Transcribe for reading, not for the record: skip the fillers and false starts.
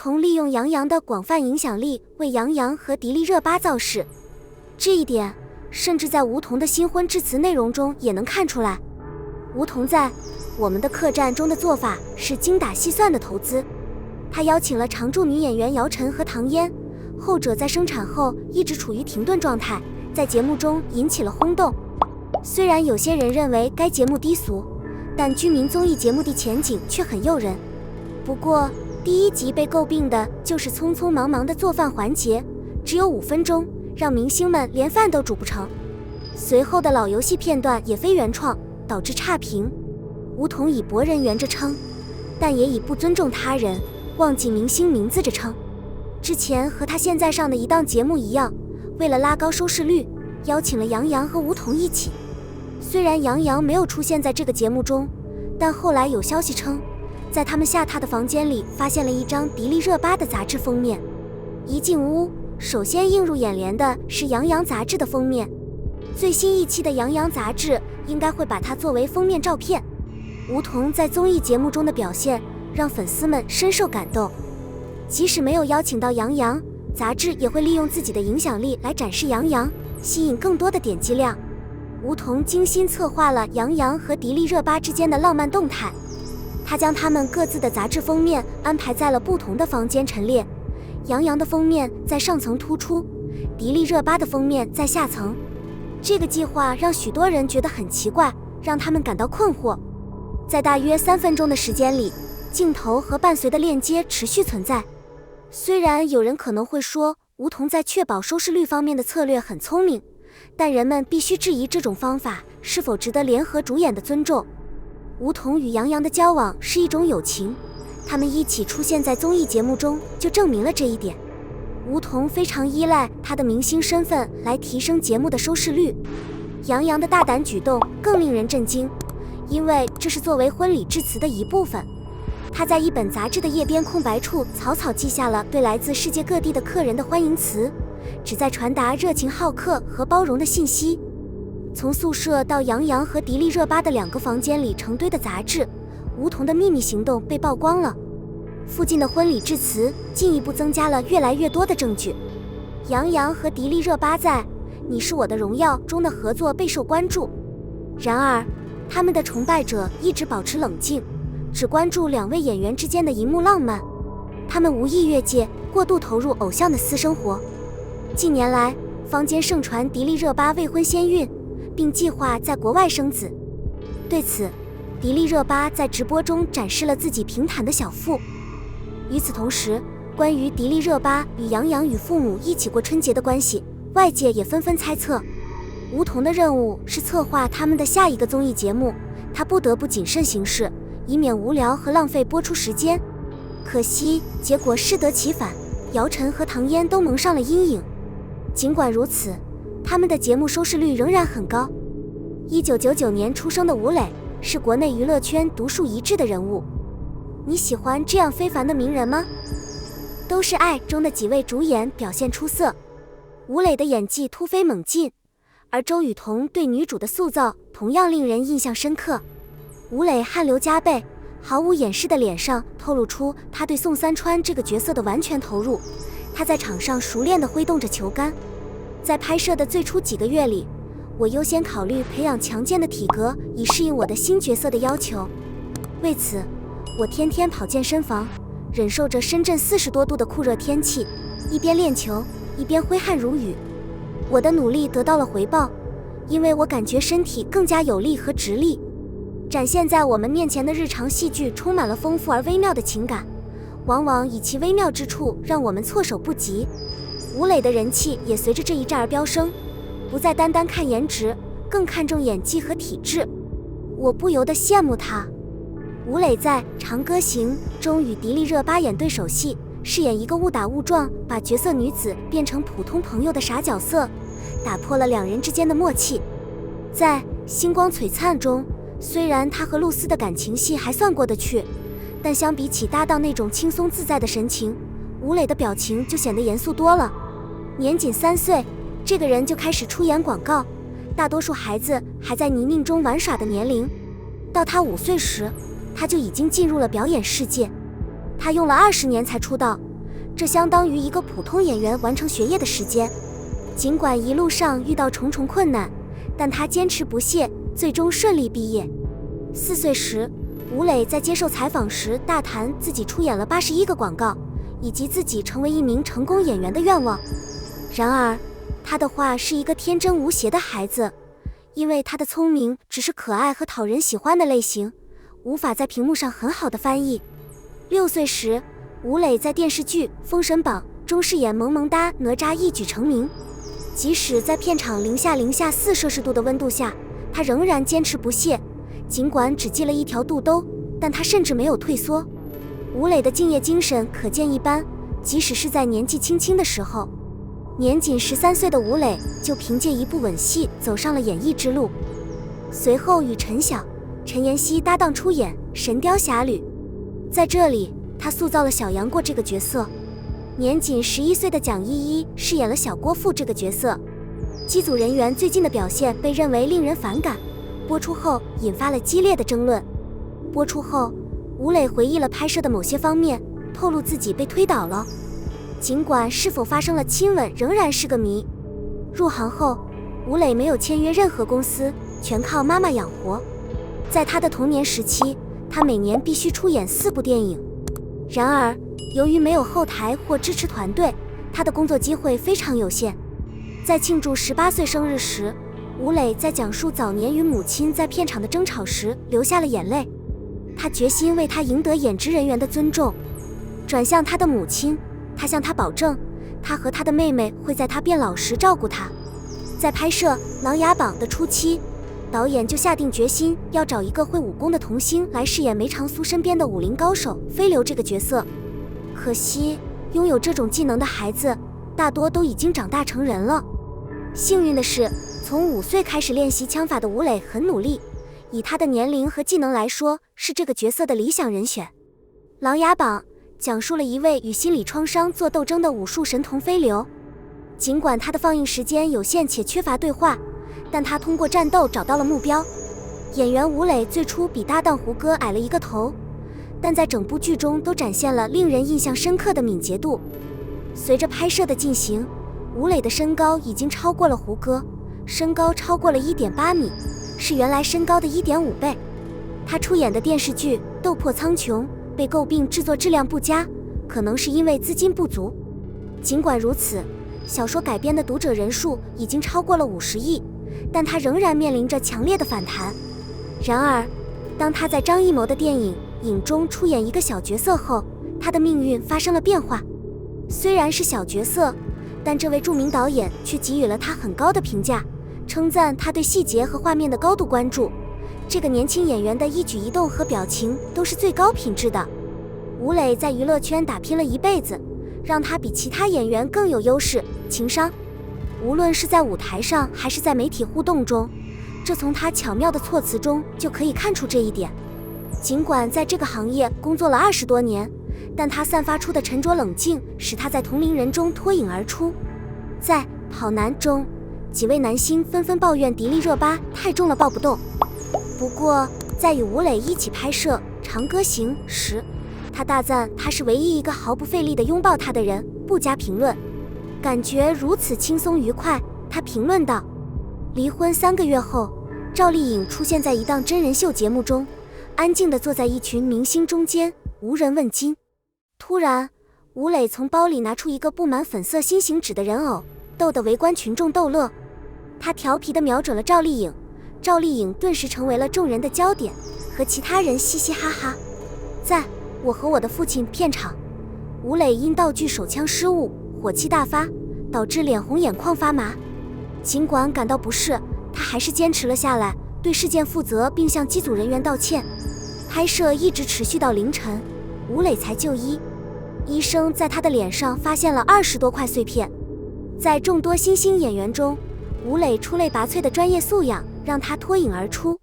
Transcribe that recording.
桐利用杨洋的广泛影响力为杨洋和迪丽热巴造势，这一点甚至在吴桐的新婚致辞内容中也能看出来。吴桐在《我们的客栈》中的做法是精打细算的投资，他邀请了常驻女演员姚晨和唐嫣，后者在生产后一直处于停顿状态，在节目中引起了轰动。虽然有些人认为该节目低俗，但居民综艺节目的前景却很诱人。不过第1集被诟病的就是匆匆忙忙的做饭环节，只有5分钟，让明星们连饭都煮不成。随后的老游戏片段也非原创，导致差评。吴桐以博人缘着称，但也以不尊重他人、忘记明星名字着称。之前和他现在上的一档节目一样，为了拉高收视率，邀请了杨洋和吴桐一起。虽然杨洋没有出现在这个节目中，但后来有消息称，在他们下榻的房间里发现了一张迪丽热巴的杂志封面。一进屋，首先映入眼帘的是杨洋杂志的封面。最新一期的杨洋杂志应该会把它作为封面照片。吴桐在综艺节目中的表现让粉丝们深受感动，即使没有邀请到杨洋，杂志也会利用自己的影响力来展示杨洋，吸引更多的点击量。吴桐精心策划了杨洋和迪丽热巴之间的浪漫动态，他将他们各自的杂志封面安排在了不同的房间陈列，杨洋的封面在上层突出，迪丽热巴的封面在下层。这个计划让许多人觉得很奇怪，让他们感到困惑。在大约3分钟的时间里，镜头和伴随的链接持续存在。虽然有人可能会说吴桐在确保收视率方面的策略很聪明，但人们必须质疑这种方法是否值得联合主演的尊重。吴桐与杨洋的交往是一种友情，他们一起出现在综艺节目中就证明了这一点。吴桐非常依赖他的明星身份来提升节目的收视率。杨洋的大胆举动更令人震惊，因为这是作为婚礼致辞的一部分。他在一本杂志的页边空白处草草记下了对来自世界各地的客人的欢迎词，旨在传达热情好客和包容的信息。从宿舍到杨洋和迪丽热巴的2个房间里成堆的杂志，吴桐的秘密行动被曝光了。附近的婚礼致辞进一步增加了越来越多的证据。杨洋和迪丽热巴在《你是我的荣耀》中的合作备受关注，然而他们的崇拜者一直保持冷静，只关注2位演员之间的荧幕浪漫。他们无意越界，过度投入偶像的私生活。近年来，坊间盛传迪丽热巴未婚先孕，并计划在国外生子。对此，迪丽热巴在直播中展示了自己平坦的小腹。与此同时，关于迪丽热巴与杨洋与父母一起过春节的关系，外界也纷纷猜测。吴桐的任务是策划他们的下一个综艺节目，他不得不谨慎行事，以免无聊和浪费播出时间。可惜结果适得其反，姚晨和唐嫣都蒙上了阴影。尽管如此，他们的节目收视率仍然很高。1999年出生的吴磊是国内娱乐圈独树一帜的人物。你喜欢这样非凡的名人吗？都是爱中的几位主演表现出色，吴磊的演技突飞猛进，而周雨彤对女主的塑造同样令人印象深刻。吴磊汗流浃背，毫无掩饰的脸上透露出他对宋三川这个角色的完全投入。他在场上熟练地挥动着球杆。在拍摄的最初几个月里，我优先考虑培养强健的体格，以适应我的新角色的要求。为此，我天天跑健身房，忍受着深圳40多度的酷热天气，一边练球，一边挥汗如雨。我的努力得到了回报，因为我感觉身体更加有力和直立。展现在我们面前的日常戏剧充满了丰富而微妙的情感，往往以其微妙之处让我们措手不及。吴磊的人气也随着这一战而飙升，不再单单看颜值，更看重演技和体质。我不由得羡慕他。吴磊在《长歌行》中与迪丽热巴演对手戏，饰演一个误打误撞把角色女子变成普通朋友的傻角色，打破了2人之间的默契。在《星光璀璨》中，虽然他和露丝的感情戏还算过得去，但相比起搭档那种轻松自在的神情，吴磊的表情就显得严肃多了。年仅3岁，这个人就开始出演广告，大多数孩子还在泥泞中玩耍的年龄。到他5岁时，他就已经进入了表演世界。他用了20年才出道，这相当于一个普通演员完成学业的时间。尽管一路上遇到重重困难，但他坚持不懈，最终顺利毕业。4岁时，吴磊在接受采访时大谈自己出演了81个广告，以及自己成为一名成功演员的愿望。然而，他的话是一个天真无邪的孩子，因为他的聪明只是可爱和讨人喜欢的类型，无法在屏幕上很好的翻译。6岁时，吴磊在电视剧《封神榜》中饰演萌萌哒哪吒一举成名。即使在片场零下4摄氏度的温度下，他仍然坚持不懈。尽管只系了一条肚兜，但他甚至没有退缩。吴磊的敬业精神可见一斑，即使是在年纪轻轻的时候。年仅13岁的吴磊就凭借一部吻戏走上了演艺之路，随后与陈晓、陈妍希搭档出演《神雕侠侣》。在这里，他塑造了小杨过这个角色。年仅11岁的蒋依依饰演了小郭富这个角色。机组人员最近的表现被认为令人反感，播出后引发了激烈的争论。播出后，吴磊回忆了拍摄的某些方面，透露自己被推倒了。尽管是否发生了亲吻仍然是个谜。入行后，吴磊没有签约任何公司，全靠妈妈养活。在他的童年时期，他每年必须出演4部电影。然而，由于没有后台或支持团队，他的工作机会非常有限。在庆祝18岁生日时，吴磊在讲述早年与母亲在片场的争吵时流下了眼泪。他决心为他赢得演职人员的尊重。转向他的母亲，他向她保证，他和他的妹妹会在他变老时照顾他。在拍摄《琅琊榜》的初期，导演就下定决心要找一个会武功的童星来饰演梅长苏身边的武林高手飞流这个角色。可惜，拥有这种技能的孩子大多都已经长大成人了。幸运的是，从5岁开始练习枪法的吴磊很努力，以他的年龄和技能来说，是这个角色的理想人选。《琅琊榜》讲述了一位与心理创伤做斗争的武术神童飞流。尽管他的放映时间有限且缺乏对话，但他通过战斗找到了目标。演员吴磊最初比搭档胡歌矮了1个头，但在整部剧中都展现了令人印象深刻的敏捷度。随着拍摄的进行，吴磊的身高已经超过了胡歌，身高超过了 1.8 米，是原来身高的 1.5 倍。他出演的电视剧《斗破苍穹》被诟病制作质量不佳，可能是因为资金不足。尽管如此，小说改编的读者人数已经超过了50亿，但他仍然面临着强烈的反弹。然而，当他在张艺谋的电影《影》中出演一个小角色后，他的命运发生了变化。虽然是小角色，但这位著名导演却给予了他很高的评价，称赞他对细节和画面的高度关注。这个年轻演员的一举一动和表情都是最高品质的。吴磊在娱乐圈打拼了一辈子，让他比其他演员更有优势。情商，无论是在舞台上还是在媒体互动中，这从他巧妙的措辞中就可以看出这一点。尽管在这个行业工作了20多年，但他散发出的沉着冷静使他在同龄人中脱颖而出。在《跑男》中，几位男星纷纷抱怨迪丽热巴太重了抱不动。不过，在与吴磊一起拍摄《长歌行》时，他大赞他是唯一一个毫不费力地拥抱他的人，不加评论。感觉如此轻松愉快，他评论道。离婚3个月后，赵丽颖出现在一档真人秀节目中，安静地坐在一群明星中间，无人问津。突然，吴磊从包里拿出一个布满粉色心形纸的人偶，逗得围观群众逗乐。他调皮地瞄准了赵丽颖，赵丽颖顿时成为了众人的焦点，和其他人嘻嘻哈哈。在《我和我的父亲》片场，吴磊因道具手枪失误，火气大发，导致脸红眼眶发麻。尽管感到不适，他还是坚持了下来，对事件负责，并向机组人员道歉。拍摄一直持续到凌晨，吴磊才就医。医生在他的脸上发现了20多块碎片。在众多新兴演员中，吴磊出类拔萃的专业素养让他脱颖而出。